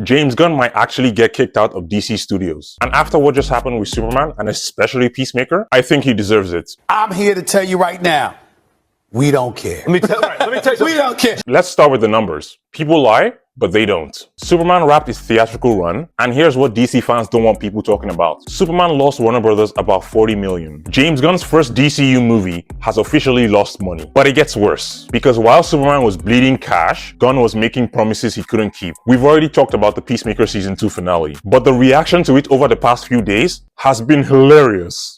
James Gunn might actually get kicked out of DC Studios. And after what just happened with Superman, and especially Peacemaker, I think he deserves it. I'm here to tell you right now, we don't care. Let me tell you We don't care. Let's start with the numbers. People lie, but they don't. Superman wrapped its theatrical run, and here's what DC fans don't want people talking about. Superman lost Warner Bros about $40 million. James Gunn's first DCU movie has officially lost money. But it gets worse, because while Superman was bleeding cash, Gunn was making promises he couldn't keep. We've already talked about the Peacemaker Season 2 finale, but the reaction to it over the past few days has been hilarious.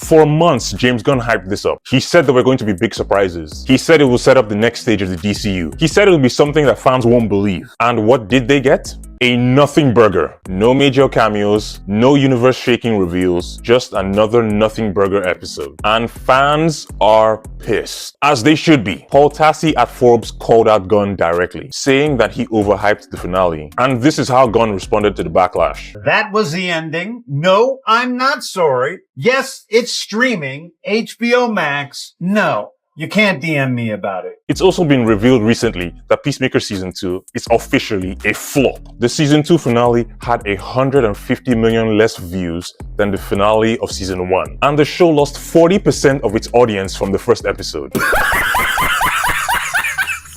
For months, James Gunn hyped this up. He said there were going to be big surprises. He said it would set up the next stage of the DCU. He said it would be something that fans won't believe. And what did they get? A nothing burger. No major cameos, no universe-shaking reveals, just another nothing burger episode. And fans are pissed. As they should be. Paul Tassi at Forbes called out Gunn directly, saying that he overhyped the finale. And this is how Gunn responded to the backlash. That was the ending. No, I'm not sorry. Yes, it's streaming. HBO Max. No. You can't DM me about it. It's also been revealed recently that Peacemaker Season 2 is officially a flop. The Season 2 finale had 150 million less views than the finale of Season 1. And the show lost 40% of its audience from the first episode.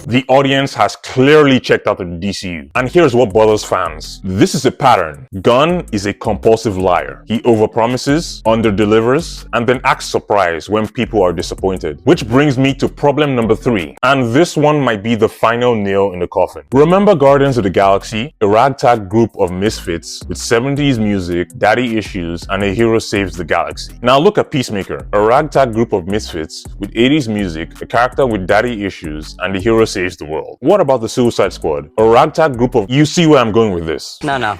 The audience has clearly checked out of the DCU. And here's what bothers fans. This is a pattern. Gunn is a compulsive liar. He overpromises, underdelivers, and then acts surprised when people are disappointed. Which brings me to problem number 3. And this one might be the final nail in the coffin. Remember Guardians of the Galaxy? A ragtag group of misfits with 70s music, daddy issues, and a hero saves the galaxy. Now look at Peacemaker. A ragtag group of misfits with 80s music, a character with daddy issues, and the hero saves the world. What about the Suicide Squad? A ragtag group of... You see where I'm going with this? No.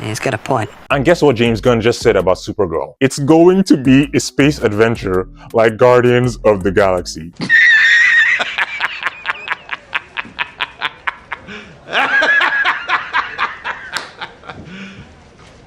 He's got a point. And guess what James Gunn just said about Supergirl? It's going to be a space adventure like Guardians of the Galaxy.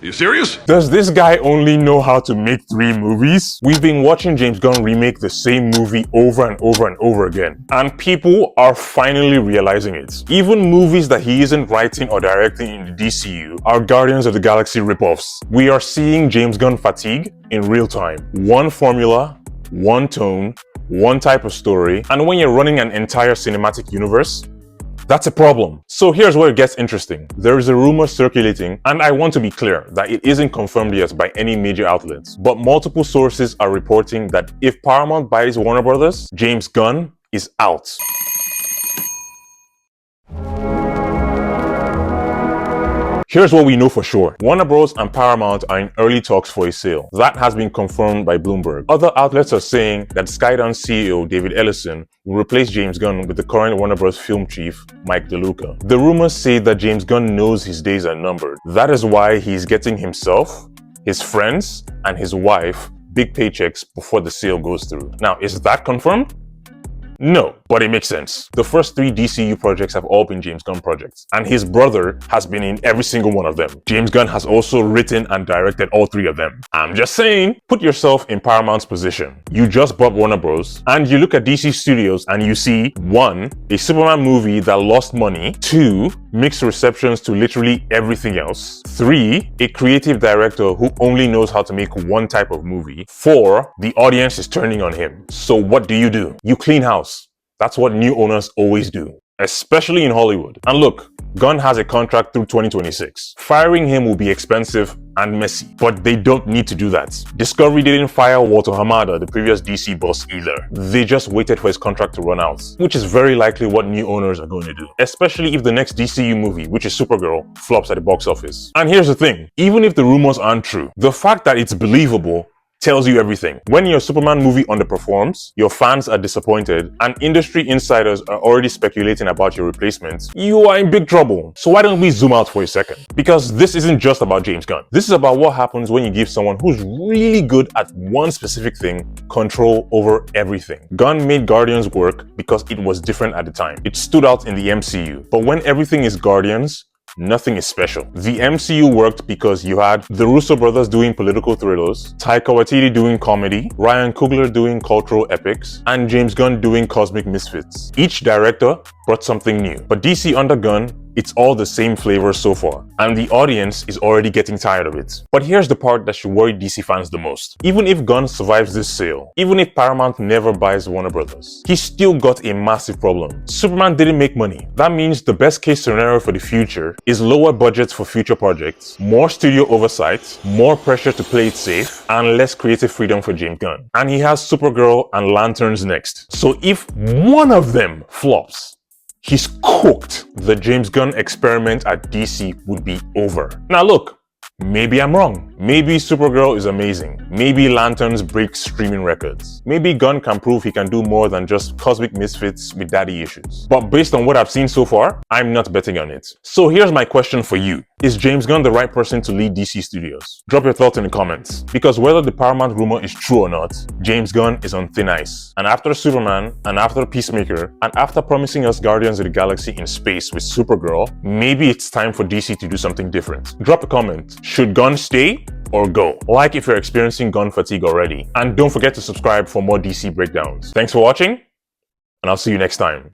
You serious? Does this guy only know how to make 3 movies? We've been watching James Gunn remake the same movie over and over and over again. And people are finally realizing it. Even movies that he isn't writing or directing in the DCU are Guardians of the Galaxy ripoffs. We are seeing James Gunn fatigue in real time. One formula, one tone, one type of story. And when you're running an entire cinematic universe, that's a problem. So here's where it gets interesting. There is a rumor circulating, and I want to be clear that it isn't confirmed yet by any major outlets, but multiple sources are reporting that if Paramount buys Warner Bros., James Gunn is out. Here's what we know for sure. Warner Bros and Paramount are in early talks for a sale. That has been confirmed by Bloomberg. Other outlets are saying that Skydance CEO David Ellison will replace James Gunn with the current Warner Bros film chief, Mike DeLuca. The rumors say that James Gunn knows his days are numbered. That is why he's getting himself, his friends, and his wife big paychecks before the sale goes through. Now, is that confirmed? No, but it makes sense. The first 3 DCU projects have all been James Gunn projects, and his brother has been in every single one of them. James Gunn has also written and directed all 3 of them. I'm just saying, put yourself in Paramount's position. You just bought Warner Bros, and you look at DC Studios and you see 1. A Superman movie that lost money, 2. Mixed receptions to literally everything else, 3. A creative director who only knows how to make one type of movie, 4. The audience is turning on him. So what do? You clean house. That's what new owners always do, especially in Hollywood. And look, Gunn has a contract through 2026. Firing him will be expensive and messy, but they don't need to do that. Discovery didn't fire Walter Hamada, the previous DC boss, either. They just waited for his contract to run out, which is very likely what new owners are going to do, especially if the next DCU movie, which is Supergirl, flops at the box office. And here's the thing, even if the rumors aren't true, the fact that it's believable tells you everything. When your Superman movie underperforms, your fans are disappointed, and industry insiders are already speculating about your replacement, you are in big trouble. So why don't we zoom out for a second? Because this isn't just about James Gunn. This is about what happens when you give someone who's really good at one specific thing control over everything. Gunn made Guardians work because it was different at the time. It stood out in the MCU. But when everything is Guardians, nothing is special. The MCU worked because you had the Russo brothers doing political thrillers, Taika Waititi doing comedy, Ryan Coogler doing cultural epics, and James Gunn doing cosmic misfits. Each director brought something new. But DC under Gunn, it's all the same flavor so far, and the audience is already getting tired of it. But here's the part that should worry DC fans the most. Even if Gunn survives this sale, even if Paramount never buys Warner Bros, he's still got a massive problem. Superman didn't make money. That means the best case scenario for the future is lower budgets for future projects, more studio oversight, more pressure to play it safe, and less creative freedom for James Gunn. And he has Supergirl and Lanterns next. So if one of them flops, he's cooked. The James Gunn experiment at DC would be over. Now look, maybe I'm wrong. Maybe Supergirl is amazing. Maybe Lanterns break streaming records. Maybe Gunn can prove he can do more than just cosmic misfits with daddy issues. But based on what I've seen so far, I'm not betting on it. So here's my question for you. Is James Gunn the right person to lead DC Studios? Drop your thoughts in the comments. Because whether the Paramount rumor is true or not, James Gunn is on thin ice. And after Superman, and after Peacemaker, and after promising us Guardians of the Galaxy in space with Supergirl, maybe it's time for DC to do something different. Drop a comment. Should Gunn stay or go? Like if you're experiencing Gunn fatigue already. And don't forget to subscribe for more DC breakdowns. Thanks for watching, and I'll see you next time.